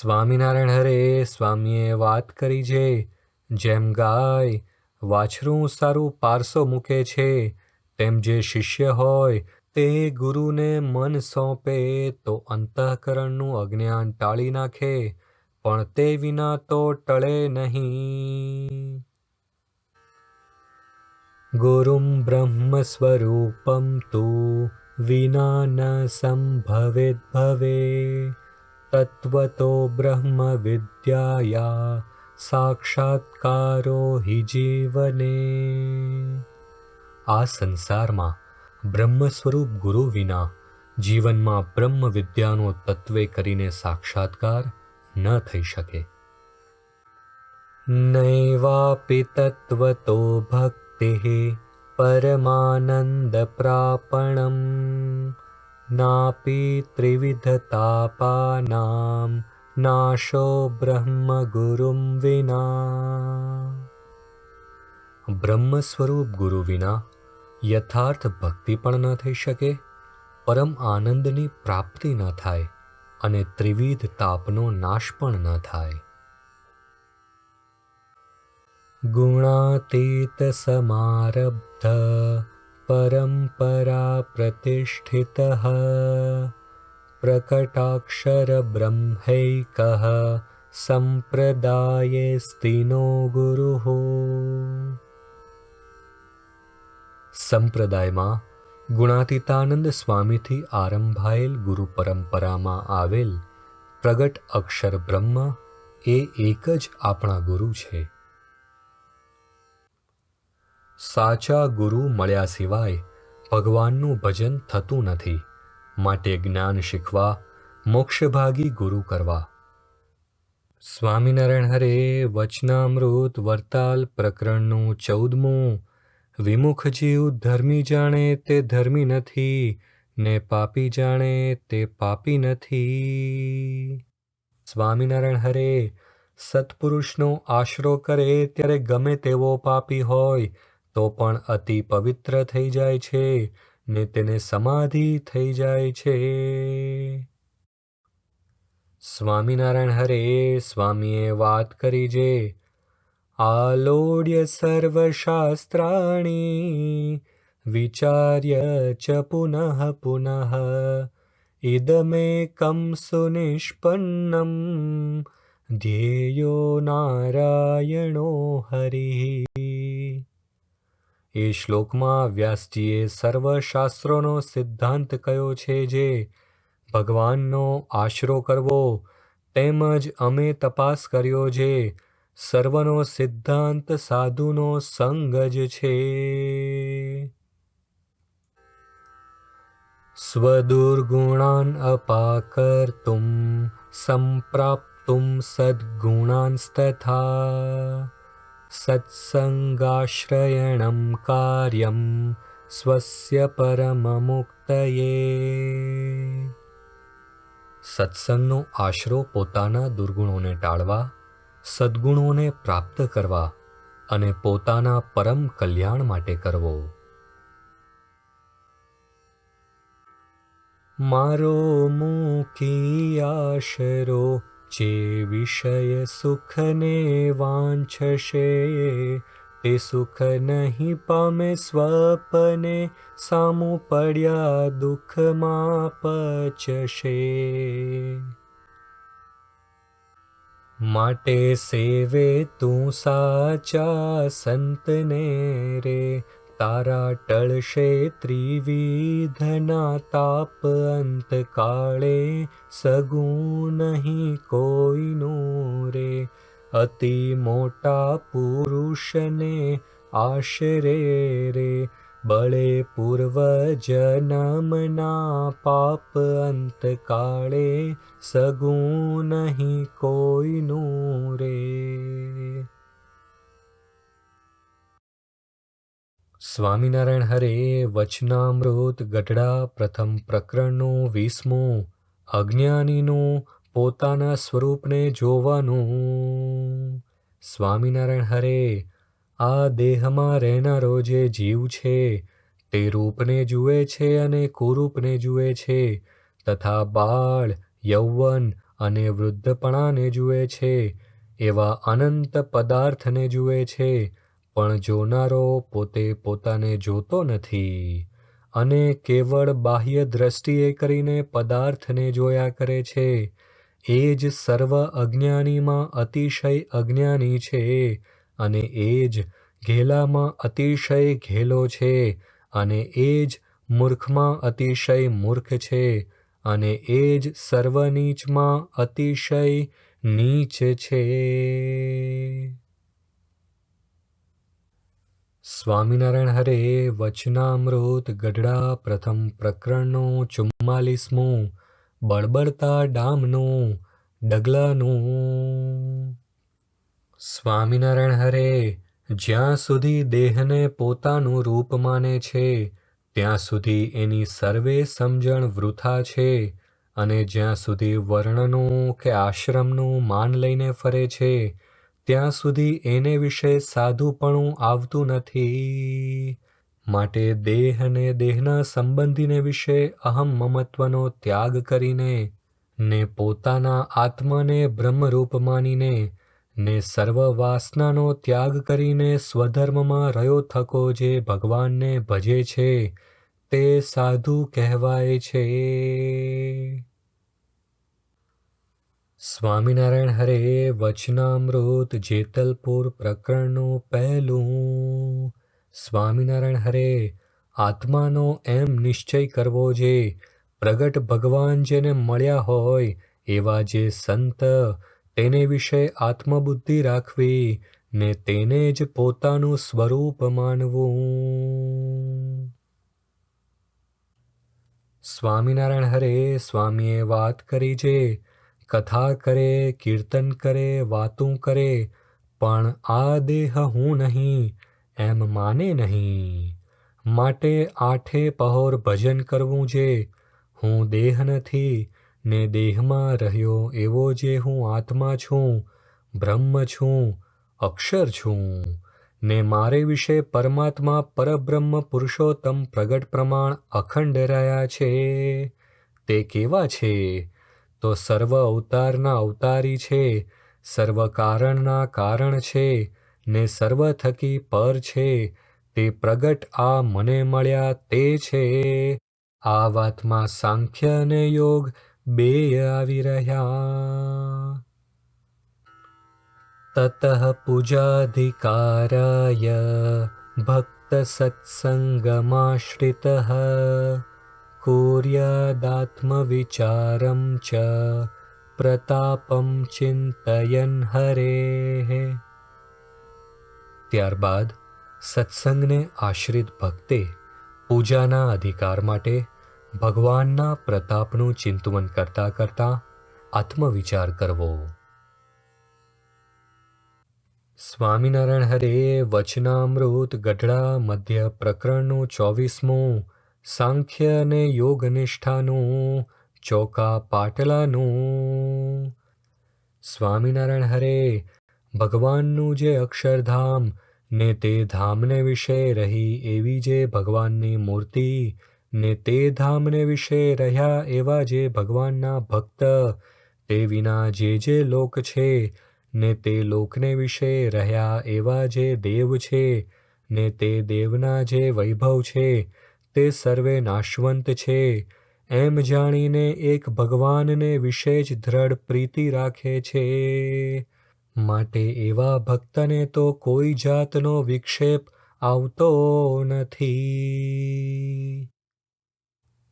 સ્વામિનારાયણ હરે. સ્વામીએ વાત કરી છે, જેમ ગાય વાછરું સારું પારસો મૂકે છે, તેમ જે શિષ્ય હોય તે ગુરુને મન સોંપે તો અંતઃકરણનું અજ્ઞાન ટાળી નાખે, પણ તે વિના તો ટળે નહીં. ગુરુમ બ્રહ્મ સ્વરૂપમ તું વિના ન સંભવેદ ભવે, તત્વતો બ્રહ્મ વિદ્યાયા સાક્ષાત્કારો હિ જીવને. આ સંસારમાં બ્રહ્મ સ્વરૂપ ગુરુ વિના જીવનમાં બ્રહ્મ વિદ્યાનો તત્વે કરીને સાક્ષાત્કાર ન થઈ શકે. નૈવાપી તત્વતો ભક્તિઃ પરમાનંદ પ્રાપણમ, નાપી ત્રિવિધતાપાનામ નાશો બ્રહ્મ ગુરુમ વિના. બ્રહ્મ સ્વરૂપ ગુરુ વિના યથાર્થ ભક્તિ પણ ન થઈ શકે, પરમ આનંદની પ્રાપ્તિ ન થાય અને ત્રિવિધ તાપનો નાશ પણ ન થાય. ગુણાતીત સમારબ્ધ પરંપરા પ્રતિષ્ઠિતઃ પ્રકટાક્ષર બ્રહ્મૈકઃ સંપ્રદાયેસ્તિનો ગુરુઃ. સંપ્રદાયમાં ગુણાતીતાનંદ સ્વામીથી આરંભાયેલ ગુરુ પરંપરામાં આવેલ પ્રગટ અક્ષર બ્રહ્મ એ એક જ આપણા ગુરુ છે. સાચા ગુરુ મળ્યા સિવાય ભગવાનનું ભજન થતું નથી, માટે જ્ઞાન શીખવા મોક્ષભાગી ગુરુ કરવા. સ્વામિનારાયણ હરે. વચનામૃત વરતાલ પ્રકરણનું 14મું. વિમુખ જીવ ધર્મી જાણે તે ધર્મી નથી, ને પાપી જાણે તે પાપી નથી. સ્વામિનારાયણ હરે. સત્પુરુષનો આશરો કરે ત્યારે ગમે તેવો પાપી હોય તો પણ અતિ પવિત્ર થઈ જાય છે ને તેને સમાધિ થઈ જાય છે. સ્વામિનારાયણ હરે. સ્વામીએ વાત કરી છે, આલોડ્ય સર્વશાસ્ત્રાણી વિચાર્ય ચ પુનઃ પુનઃ ઇદમેકં સુનિષ્પન્નમ ધ્યેયો નારાયણો હરિ. એ શ્લોકમાં વ્યાસજીએ સર્વશાસ્ત્રોનો સિદ્ધાંત કયો છે, જે ભગવાનનો આશરો કરવો, તેમજ અમે તપાસ કર્યો છે, સર્વનો સિદ્ધાંત સાધુનો સંગ જ છે. સ્વદુર્ગુણાન અપાકર્તુમ સંપ્રાપ્તુમ સદ્ગુણાંસ્તથા સત્સંગાશ્રયણમ કાર્યમ સ્વસ્ય પરમમુક્તયે. સત્સંગનો આશરો પોતાના દુર્ગુણોને ટાળવા, સદ્ગુણોને પ્રાપ્ત કરવા અને પોતાના પરમ કલ્યાણ માટે કરવો. મારો મૂકી આશરો જે વિષય સુખને વાંછશે, તે સુખ નહીં પામે સ્વપને, સામું પડ્યા દુઃખમાં પચશે. માટે સેવે તું સાચા સંતને રે, તારા ટળશે ત્રિવિધના તાપ અંતકાળે, સગું નહીં કોઈનું રે. અતિ મોટા પુરુષને આશરે રે, બળે પૂર્વ જન્મના પાપ અંતકાળે, સગું નહીં કોઈનું રે. સ્વામિનારાયણ હરે. વચનામૃત ગઢડા પ્રથમ પ્રકરણનું 20મું. અજ્ઞાનીનું પોતાના સ્વરૂપને જોવાનું. સ્વામિનારાયણ હરે. આ દેહમાં રહેનારો જે જીવ છે તે રૂપને જુએ છે અને કુરૂપને જુએ છે, તથા બાળ, યૌવન અને વૃદ્ધપણાને જુએ છે, એવા અનંત પદાર્થને જુએ છે, પણ જોનારો પોતે પોતાને જોતો નથી અને કેવળ બાહ્ય દ્રષ્ટિએ કરીને પદાર્થને જોયા કરે છે. એ જ સર્વ અજ્ઞાનીમાં અતિશય અજ્ઞાની છે અને એ જ ઘેલામાં અતિશય ઘેલો છે અને એ જ મૂર્ખમાં અતિશય મૂર્ખ છે અને એ જ સર્વ નીચમાં અતિશય નીચ છે. સ્વામિનારાયણ હરે વચનામૃત ગઢડા પ્રથમ પ્રકરણનું 44મું બળબડતા ડામનું ડગલાનું. સ્વામિનારાયણ હરે જ્યાં સુધી દેહને પોતાનું રૂપ માને છે ત્યાં સુધી એની સર્વે સમજણ વૃથા છે અને જ્યાં સુધી વર્ણનું કે આશ્રમનું માન લઈને ફરે છે ત્યાં સુધી એને વિશે સાધુપણું આવતું નથી. માટે દેહ અને દેહના સંબંધીને વિશે અહમ મમત્વનો ત્યાગ કરીને ને પોતાના આત્માને બ્રહ્મરૂપ માનીને ને સર્વ વાસનાનો ત્યાગ કરીને સ્વધર્મમાં રહ્યો થકો જે ભગવાનને ભજે છે તે સાધુ કહેવાય છે. સ્વામિનારાયણ હરે વચનામૃત જેતલપુર પ્રકરણનું પહેલું. સ્વામિનારાયણ હરે આત્માનો એમ નિશ્ચય કરવો જે પ્રગટ ભગવાન જેને મળ્યા હોય એવા જે સંત તેને વિશે આત્મબુદ્ધિ રાખવી ને તેને જ પોતાનું સ્વરૂપ માનવું. સ્વામિનારાયણ હરે સ્વામીએ વાત કરી જે કથા કરે કીર્તન કરે વાતું કરે પણ આ દેહ હું નહીં એમ માને નહીં. માટે આઠે પહોર ભજન કરવું જે હું દેહ નથી ને દેહમાં રહ્યો એવો જે હું આત્મા છું, બ્રહ્મ છું, અક્ષર છું ને મારે વિશે પરમાત્મા પરબ્રહ્મ પુરુષોત્તમ પ્રગટ પ્રમાણ અખંડ રહ્યા છે તે કેવા છે? તો સર્વ અવતારના અવતારી છે, સર્વ કારણના કારણ છે ને સર્વ થકી પર છે તે પ્રગટ આ મને મળ્યા તે છે. આ વાતમાં સાંખ્ય અને યોગ બેય આવી રહ્યા. તતઃ પૂજાધિકારાય ભક્ત સત્સંગમાશ્રિતઃ કુર્યાદાત્મવિચારં ચ પ્રતાપં ચિંતયન હરેઃ. ત્યારબાદ સત્સંગને આશ્રિત ભક્તે પૂજાના અધિકાર માટે ભગવાનના પ્રતાપનું ચિંતન કરતા કરતા આત્મવિચાર કરવો. સ્વામિનારાયણ હરે વચનામૃત ગઢડા મધ્ય પ્રકરણનું 24મું સાંખ્ય અને યોગ નિષ્ઠાનું ચોકા પાટલાનું. સ્વામિનારાયણ હરે ભગવાનનું જે અક્ષરધામ ને તે ધામને વિશે રહી એવી જે ભગવાનની મૂર્તિ ને તે ધામને વિશે રહ્યા એવા જે ભગવાનના ભક્ત તે વિના જે લોક છે ને તે લોકને વિશે રહ્યા એવા જે દેવ છે ને તે દેવના જે વૈભવ છે તે સર્વે નાશવંત છે એમ જાણીને એક ભગવાનને વિશે જ દ્રઢ પ્રીતિ રાખે છે. માટે એવા ભક્તને તો કોઈ જાતનો વિક્ષેપ આવતો નથી.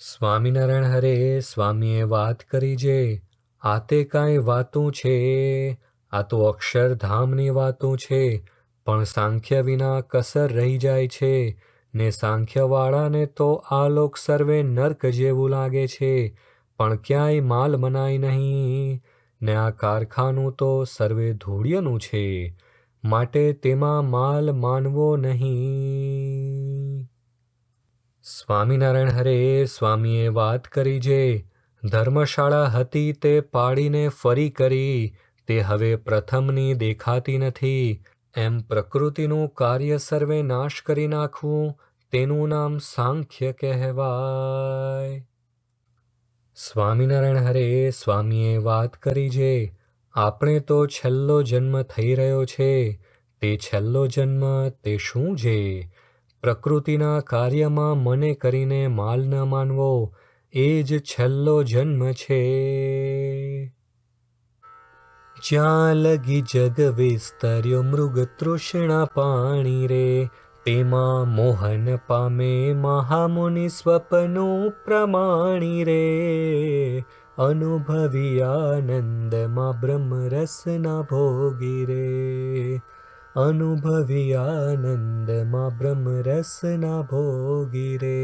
સ્વામિનારાયણ હરે સ્વામીએ વાત કરી જે આ તે કાંઈ વાતું છે, આ તો અક્ષરધામની વાતું છે પણ સાંખ્ય વિના કસર રહી જાય છે ને સાંખ્યવાળાને તો આ લોક સર્વે નર્ક જેવું લાગે છે પણ ક્યાંય માલ મનાય નહીં ને આ કારખાનું તો સર્વે ધૂળિયાનું છે માટે તેમાં માલ માનવો નહીં. સ્વામિનારાયણ હરે સ્વામીએ વાત કરી જે ધર્મશાળા હતી તે પાડીને ફરી કરી તે હવે પ્રથમની દેખાતી નથી એમ પ્રકૃતિનું કાર્ય સર્વે નાશ કરી નાખવું તેનું નામ સાંખ્ય કહેવાય. સ્વામિનારાયણ હરે. સ્વામીએ વાત કરી જે આપણે તો છેલ્લો જન્મ થઈ રહ્યો છે, તે છેલ્લો જન્મ તે શું છે? પ્રકૃતિના કાર્યમાં મને કરીને માલ ન માનવો, એ જ છેલ્લો જન્મ છે. જ્યાં લગી જગ વિસ્તર્યો મૃગ તૃષ્ણા પાણી રે, તેમાં મોહન પામે મહામુનિ સ્વપ્નું પ્રમાણી રે. અનુભવી આનંદમાં બ્રહ્મ રસના ભોગી રે, અનુભવી આનંદમાં બ્રહ્મ રસના ભોગી રે.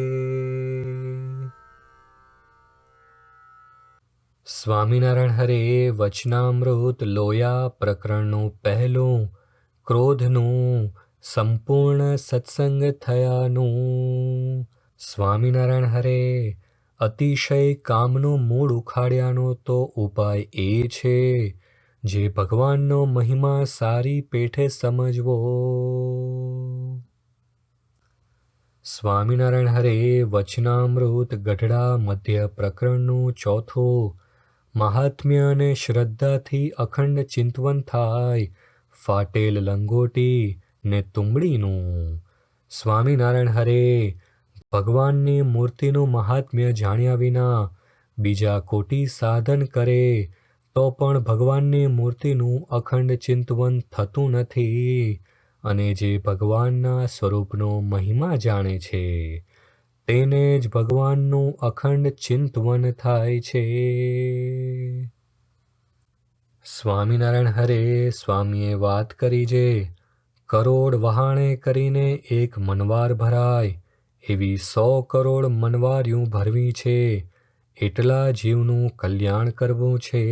સ્વામિનારાયણ હરે. વચનામૃત લોયા પ્રકરણનું પહેલું. ક્રોધનું સંપૂર્ણ સત્સંગ થયાનું. સ્વામિનારાયણ હરે. અતિશય કામનું મૂળ ઉખાડ્યાનો તો ઉપાય એ છે, જે ભગવાનનો મહિમા સારી પેઠે સમજવો. સ્વામિનારાયણ હરે. વચનામૃત ગઢડા મધ્ય પ્રકરણનું ચોથું. મહાત્મ્ય અને શ્રદ્ધાથી અખંડ ચિંતવન થાય, ફાટેલ લંગોટી ને તુંબડીનું. સ્વામિનારાયણ હરે. ભગવાનની મૂર્તિનું મહાત્મ્ય જાણ્યા વિના બીજા કોટી સાધન કરે તો પણ ભગવાનની મૂર્તિનું અખંડ ચિંતવન થતું નથી. અને જે ભગવાનના સ્વરૂપનો મહિમા જાણે છે, તેને જ ભગવાનનું અખંડ ચિંતવન થાય છે. સ્વામિનારાયણ હરે. સ્વામીએ વાત કરી જે કરોડ વહાણે કરીને એક મનવાર ભરાય, એવી 100 કરોડ મનવાર્યું ભરવી છે. એટલા જીવનું કલ્યાણ કરવું છે,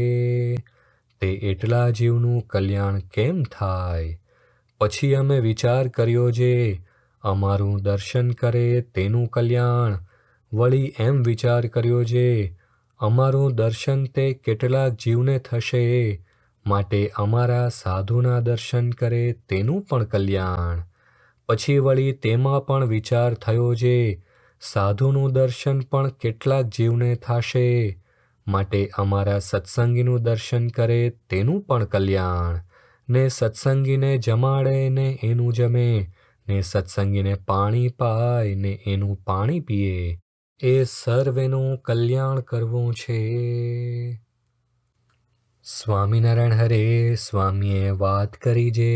તે એટલા જીવનું કલ્યાણ કેમ થાય? પછી અમે વિચાર કર્યો જે અમારું દર્શન કરે તેનું કલ્યાણ. વળી એમ વિચાર કર્યો જે અમારું દર્શન તે કેટલાક જીવને થશે, માટે અમારા સાધુના દર્શન કરે તેનું પણ કલ્યાણ. પછી વળી તેમાં પણ વિચાર થયો જે સાધુનું દર્શન પણ કેટલાક જીવને થશે, માટે અમારા સત્સંગીનું દર્શન કરે તેનું પણ કલ્યાણ. ને સત્સંગીને જમાડે ને એનું જમે, ને સત્સંગીને પાણી પાય ને એનું પાણી પીએ, એ સર્વેનું કલ્યાણ કરવું છે. સ્વામિનારાયણ હરે. સ્વામીએ વાત કરી જે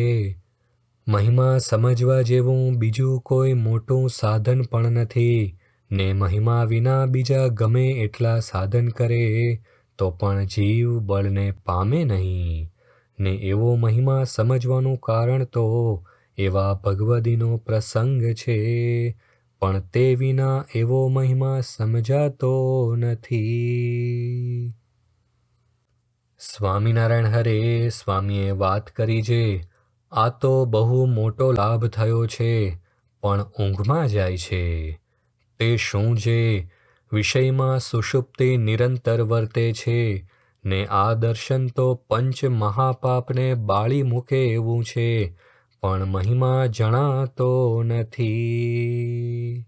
મહિમા સમજવા જેવું બીજું કોઈ મોટું સાધન પણ નથી, ને મહિમા વિના બીજા ગમે એટલા સાધન કરે તો પણ જીવ બળને પામે નહીં. ને એવો મહિમા સમજવાનું કારણ તો એવા ભગવદીનો પ્રસંગ છે, પણ તે વિના એવો મહિમા સમજાતો નથી. સ્વામિનારાયણ હરે. સ્વામીએ વાત કરી જે આ તો બહુ મોટો લાભ થયો છે, પણ ઊંઘમાં જાય છે. તે શું છે? વિષયમાં સુષુપ્તિ નિરંતર વર્તે છે, ને આ દર્શન તો પંચ મહાપાપને બાળી મૂકે એવું છે, પણ મહિમા જણાતો નથી.